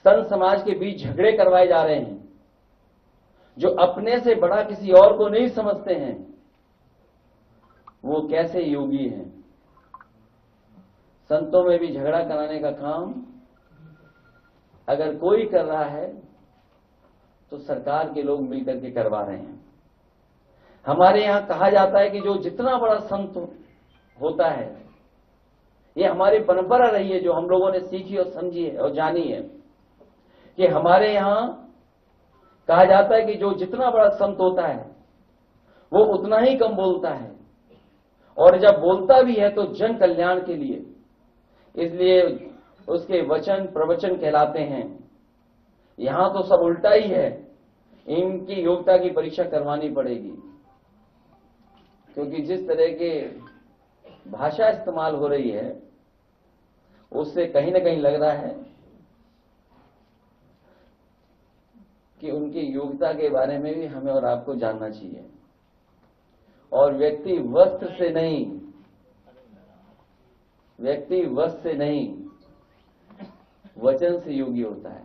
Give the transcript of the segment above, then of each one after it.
संत समाज के बीच झगड़े करवाए जा रहे हैं, जो अपने से बड़ा किसी और को नहीं समझते हैं, वो कैसे योगी हैं। संतों में भी झगड़ा कराने का काम अगर कोई कर रहा है तो सरकार के लोग मिलकर के करवा रहे हैं। हमारे यहां कहा जाता है कि जो जितना बड़ा संत होता है, ये हमारी परंपरा रही है जो हम लोगों ने सीखी और समझी है और जानी है, कि हमारे यहां कहा जाता है कि जो जितना बड़ा संत होता है वो उतना ही कम बोलता है, और जब बोलता भी है तो जन कल्याण के लिए, इसलिए उसके वचन प्रवचन कहलाते हैं। यहां तो सब उल्टा ही है, इनकी योग्यता की परीक्षा करवानी पड़ेगी, क्योंकि जिस तरह के भाषा इस्तेमाल हो रही है उससे कहीं ना कहीं लग रहा है कि उनकी योग्यता के बारे में भी हमें और आपको जानना चाहिए। और व्यक्ति वस्त्र से नहीं, व्यक्ति वस्त्र से नहीं, वचन से योगी होता है।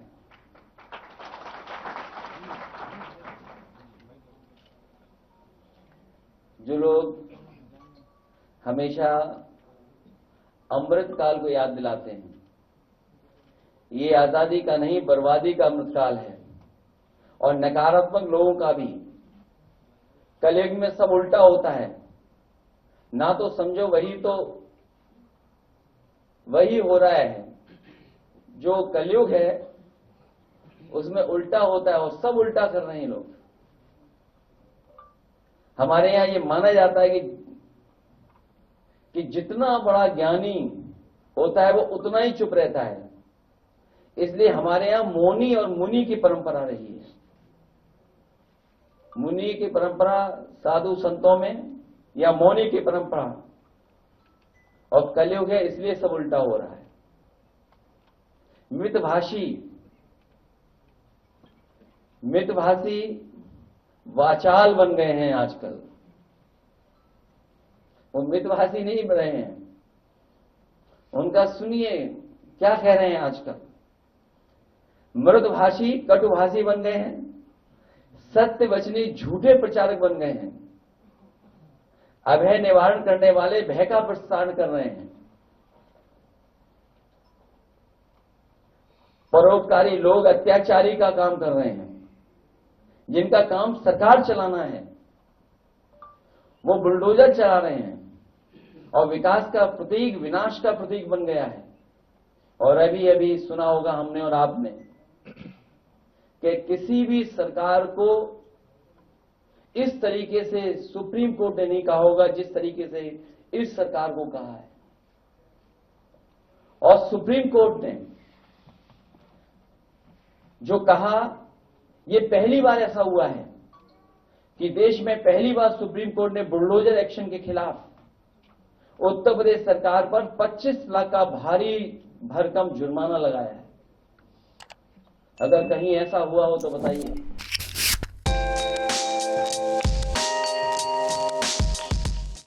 जो लोग हमेशा अमृत काल को याद दिलाते हैं, ये आजादी का नहीं बर्बादी का अमृत काल है, और नकारात्मक लोगों का भी। कलयुग में सब उल्टा होता है, ना तो समझो वही हो रहा है, जो कलयुग है उसमें उल्टा होता है और सब उल्टा कर रहे हैं लोग। हमारे यहां ये माना जाता है कि जितना बड़ा ज्ञानी होता है वो उतना ही चुप रहता है, इसलिए हमारे यहां मौनी और मुनि की परंपरा रही है। मुनि की परंपरा साधु संतों में, या मौनी की परंपरा, और कलयुग है इसलिए सब उल्टा हो रहा है। मितभाषी वाचाल बन गए हैं आजकल। वो मितभाषी नहीं बन रहे हैं, उनका सुनिए क्या कह रहे हैं आजकल। मृदभाषी कटुभाषी बन गए हैं, सत्य वचनी झूठे प्रचारक बन गए हैं, अभय निवारण करने वाले भय का प्रसारण कर रहे हैं, परोपकारी लोग अत्याचारी का काम कर रहे हैं। जिनका काम सरकार चलाना है वो बुलडोजर चला रहे हैं, और विकास का प्रतीक विनाश का प्रतीक बन गया है। और अभी सुना होगा हमने और आपने कि किसी भी सरकार को इस तरीके से सुप्रीम कोर्ट ने नहीं कहा होगा जिस तरीके से इस सरकार को कहा है। और सुप्रीम कोर्ट ने जो कहा, ये पहली बार ऐसा हुआ है कि देश में पहली बार सुप्रीम कोर्ट ने बुलडोजर एक्शन के खिलाफ उत्तर प्रदेश सरकार पर 25 लाख का भारी भरकम जुर्माना लगाया है। अगर कहीं ऐसा हुआ हो तो बताइए।